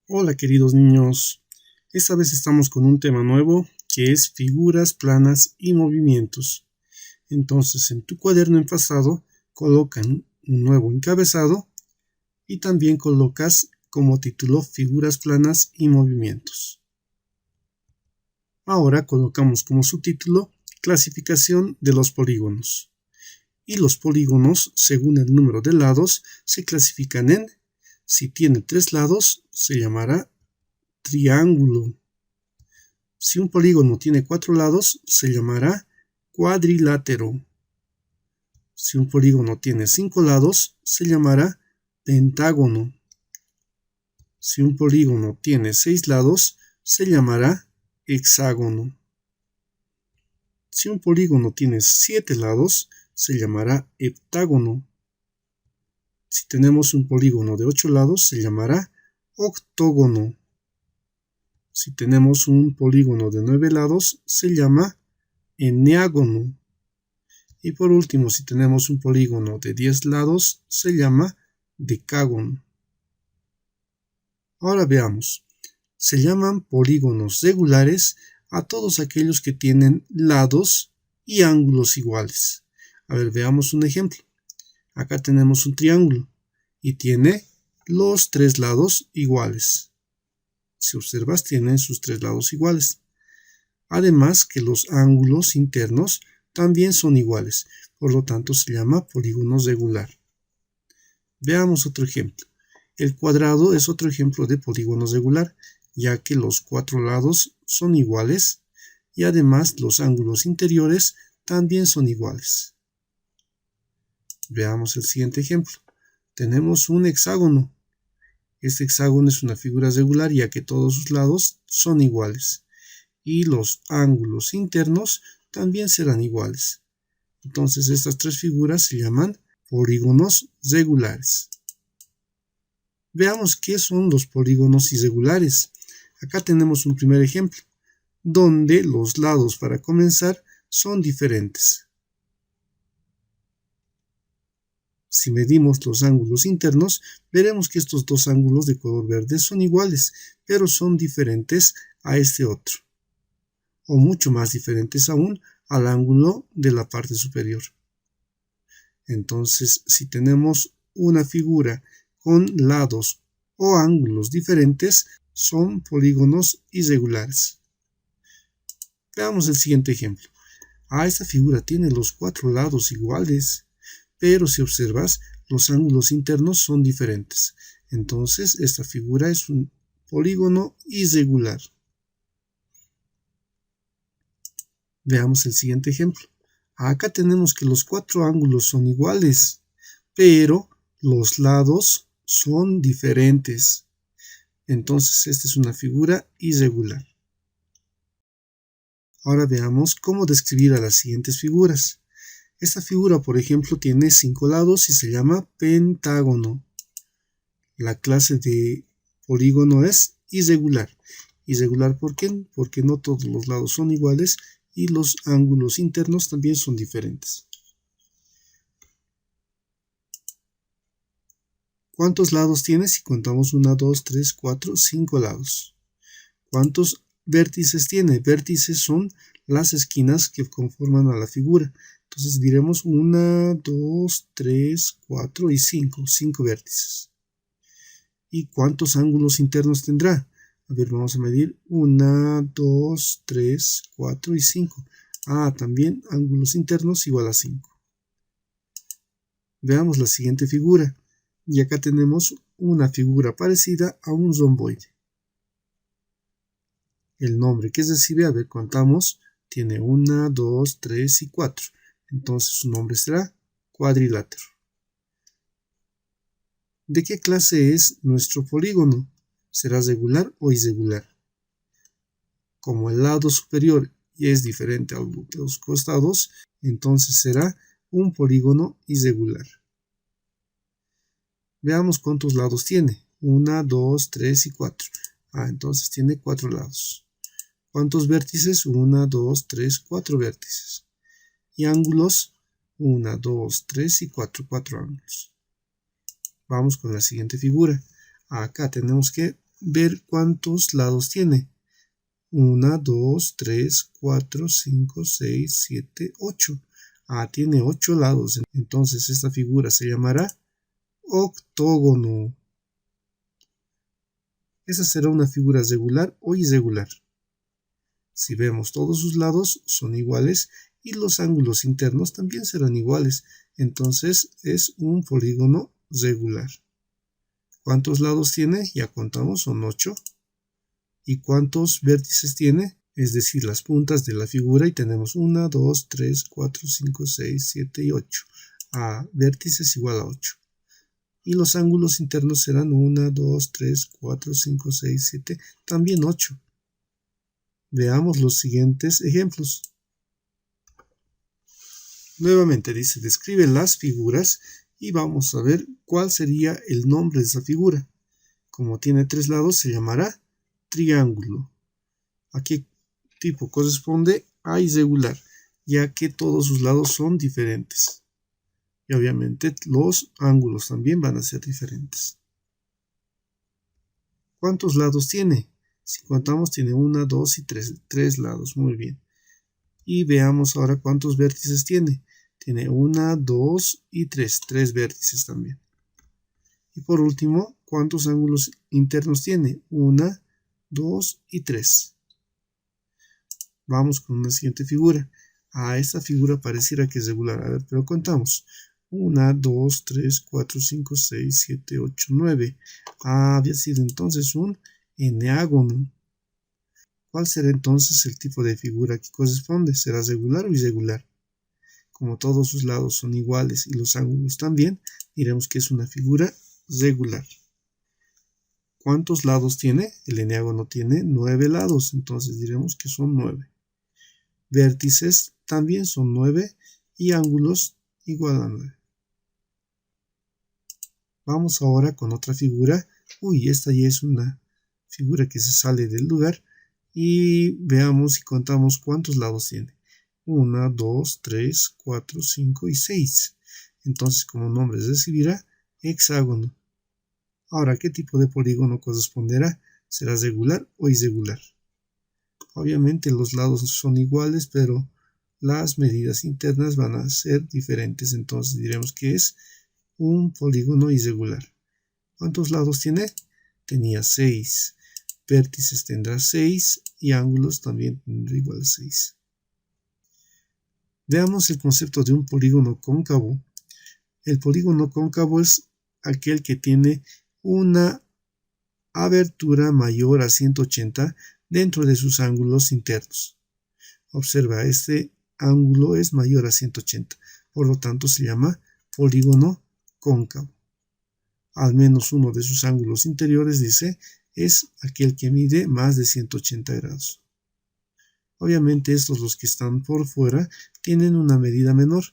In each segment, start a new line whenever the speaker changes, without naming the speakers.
Hola queridos niños, esta vez estamos con un tema nuevo que es figuras planas y movimientos. Entonces en tu cuaderno en pasado colocan un nuevo encabezado y también colocas como título figuras planas y movimientos. Ahora colocamos como subtítulo clasificación de los polígonos. Y los polígonos, según el número de lados, se clasifican en: si tiene 3 lados, se llamará triángulo. Si un polígono tiene 4 lados, se llamará cuadrilátero. Si un polígono tiene 5 lados, se llamará pentágono. Si un polígono tiene 6 lados, se llamará hexágono. Si un polígono tiene 7 lados, se llamará heptágono. Si tenemos un polígono de 8 lados, se llamará octógono. Si tenemos un polígono de 9 lados, se llama eneágono. Y por último, si tenemos un polígono de 10 lados, se llama decágono. Ahora veamos. Se llaman polígonos regulares a todos aquellos que tienen lados y ángulos iguales. A ver, veamos un ejemplo. Acá tenemos un triángulo y tiene los 3 lados iguales. Si observas, tienen sus 3 lados iguales. Además que los ángulos internos también son iguales, por lo tanto se llama polígono regular. Veamos otro ejemplo. El cuadrado es otro ejemplo de polígono regular, ya que los 4 lados son iguales y además los ángulos interiores también son iguales. Veamos el siguiente ejemplo. Tenemos un hexágono. Este hexágono es una figura regular ya que todos sus lados son iguales y los ángulos internos también serán iguales. Entonces estas 3 figuras se llaman polígonos regulares. Veamos qué son los polígonos irregulares. Acá tenemos un primer ejemplo, donde los lados para comenzar son diferentes. Si medimos los ángulos internos, veremos que estos dos ángulos de color verde son iguales, pero son diferentes a este otro, o mucho más diferentes aún al ángulo de la parte superior. Entonces, si tenemos una figura con lados o ángulos diferentes, son polígonos irregulares. Veamos el siguiente ejemplo. Esta figura tiene los 4 lados iguales, pero si observas, los ángulos internos son diferentes. Entonces, esta figura es un polígono irregular. Veamos el siguiente ejemplo. Acá tenemos que los 4 ángulos son iguales, pero los lados son diferentes. Entonces, esta es una figura irregular. Ahora veamos cómo describir a las siguientes figuras. Esta figura, por ejemplo, tiene 5 lados y se llama pentágono. La clase de polígono es irregular. ¿Irregular por qué? Porque no todos los lados son iguales y los ángulos internos también son diferentes. ¿Cuántos lados tiene? Si contamos 1, 2, 3, 4, 5 lados. ¿Cuántos vértices tiene? Vértices son las esquinas que conforman a la figura. Entonces diremos 1, 2, 3, 4 y 5. 5 vértices. ¿Y cuántos ángulos internos tendrá? A ver, vamos a medir 1, 2, 3, 4 y 5. También ángulos internos igual a 5. Veamos la siguiente figura. Y acá tenemos una figura parecida a un romboide. El nombre que recibe, a ver, contamos, tiene 1, 2, 3 y 4. Entonces su nombre será cuadrilátero. ¿De qué clase es nuestro polígono? ¿Será regular o irregular? Como el lado superior es diferente a los costados, entonces será un polígono irregular. Veamos cuántos lados tiene. 1, 2, 3 y 4. Entonces tiene 4 lados. ¿Cuántos vértices? 1, 2, 3, 4 vértices. Y ángulos, 1, 2, 3 y 4, 4 ángulos. Vamos con la siguiente figura. Acá tenemos que ver cuántos lados tiene. 1, 2, 3, 4, 5, 6, 7, 8. Tiene 8 lados. Entonces esta figura se llamará octógono. Esa será una figura regular o irregular. Si vemos todos sus lados son iguales y los ángulos internos también serán iguales. Entonces es un polígono regular. ¿Cuántos lados tiene? Ya contamos, son 8. ¿Y cuántos vértices tiene? Es decir, las puntas de la figura, y tenemos 1, 2, 3, 4, 5, 6, 7 y 8. Vértices igual a 8. Y los ángulos internos serán 1, 2, 3, 4, 5, 6, 7, también 8. Veamos los siguientes ejemplos. Nuevamente dice, describe las figuras y vamos a ver cuál sería el nombre de esa figura. Como tiene 3 lados, se llamará triángulo. ¿A qué tipo corresponde? A irregular, ya que todos sus lados son diferentes. Y obviamente los ángulos también van a ser diferentes. ¿Cuántos lados tiene? Si contamos, tiene 1, 2 y 3. 3 lados, muy bien. Y veamos ahora cuántos vértices tiene. Tiene 1, 2 y 3. 3 vértices también. Y por último, ¿cuántos ángulos internos tiene? 1, 2 y 3. Vamos con una siguiente figura. Esta figura pareciera que es regular. A ver, pero contamos. 1, 2, 3, 4, 5, 6, 7, 8, 9. Había sido entonces un eneágono. ¿Cuál será entonces el tipo de figura que corresponde? ¿Será regular o irregular? Como todos sus lados son iguales y los ángulos también, diremos que es una figura regular. ¿Cuántos lados tiene? El eneágono tiene 9 lados, entonces diremos que son 9. Vértices también son 9 y ángulos igual a 9. Vamos ahora con otra figura. Esta ya es una figura que se sale del lugar. Y veamos y contamos cuántos lados tiene. 1, 2, 3, 4, 5 y 6. Entonces como nombre recibirá hexágono. Ahora, ¿qué tipo de polígono corresponderá? ¿Será regular o irregular? Obviamente los lados son iguales, pero las medidas internas van a ser diferentes. Entonces diremos que es un polígono irregular. ¿Cuántos lados tiene? Tenía 6. Vértices tendrá 6 y ángulos también tendrá igual a 6. Veamos el concepto de un polígono cóncavo. El polígono cóncavo es aquel que tiene una abertura mayor a 180 dentro de sus ángulos internos. Observa, este ángulo es mayor a 180, por lo tanto se llama polígono cóncavo. Al menos uno de sus ángulos interiores, dice, es aquel que mide más de 180 grados. Obviamente estos, los que están por fuera, tienen una medida menor,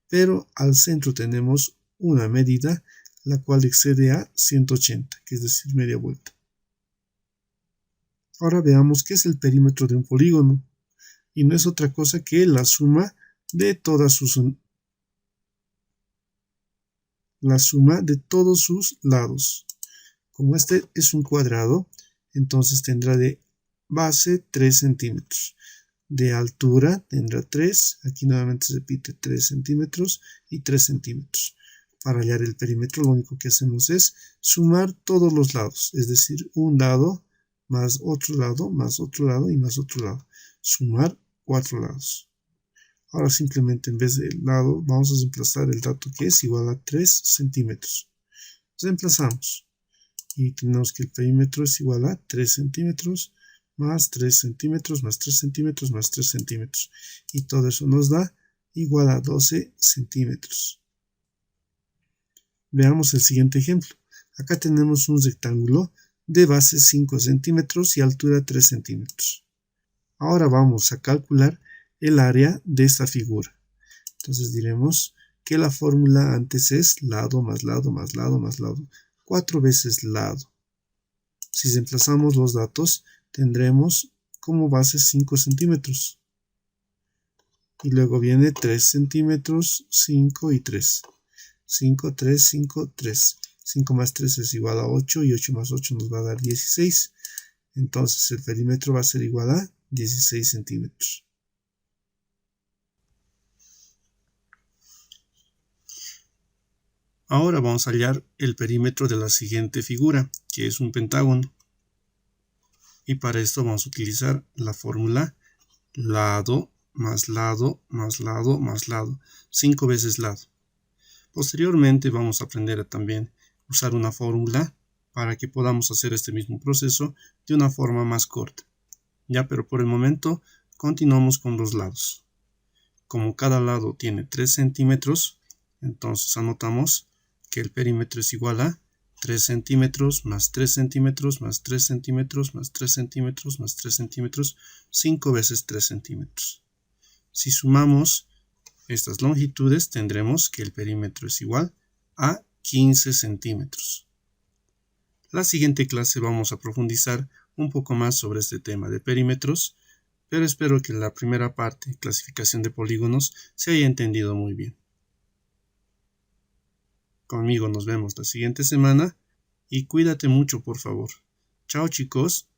pero al centro tenemos una medida la cual excede a 180, que es decir, media vuelta. Ahora veamos qué es el perímetro de un polígono, y no es otra cosa que la suma de todos sus lados. Como este es un cuadrado, entonces tendrá de base 3 centímetros. De altura tendrá 3, aquí nuevamente se repite 3 centímetros y 3 centímetros. Para hallar el perímetro lo único que hacemos es sumar todos los lados, es decir, un lado más otro lado, más otro lado y más otro lado. Sumar 4 lados. Ahora simplemente en vez del lado vamos a reemplazar el dato que es igual a 3 centímetros. Reemplazamos y tenemos que el perímetro es igual a 3 centímetros más 3 centímetros más 3 centímetros más 3 centímetros. Y todo eso nos da igual a 12 centímetros. Veamos el siguiente ejemplo. Acá tenemos un rectángulo de base 5 centímetros y altura 3 centímetros. Ahora vamos a calcular el área de esta figura. Entonces diremos que la fórmula antes es lado más lado más lado más lado. 4 veces lado. Si reemplazamos los datos, tendremos como base 5 centímetros. Y luego viene 3 centímetros, 5 y 3. 5, 3, 5, 3. 5 más 3 es igual a 8 y 8 más 8 nos va a dar 16. Entonces el perímetro va a ser igual a 16 centímetros. Ahora vamos a hallar el perímetro de la siguiente figura, que es un pentágono. Y para esto vamos a utilizar la fórmula lado más lado más lado más lado, 5 veces lado. Posteriormente vamos a aprender a también usar una fórmula para que podamos hacer este mismo proceso de una forma más corta. Ya, pero por el momento continuamos con los lados. Como cada lado tiene 3 centímetros, entonces anotamos que el perímetro es igual a 3 centímetros más 3 centímetros más 3 centímetros más 3 centímetros más 3 centímetros, 5 veces 3 centímetros. Si sumamos estas longitudes, tendremos que el perímetro es igual a 15 centímetros. La siguiente clase vamos a profundizar un poco más sobre este tema de perímetros, pero espero que la primera parte, clasificación de polígonos, se haya entendido muy bien. Conmigo nos vemos la siguiente semana y cuídate mucho, por favor. Chao, chicos.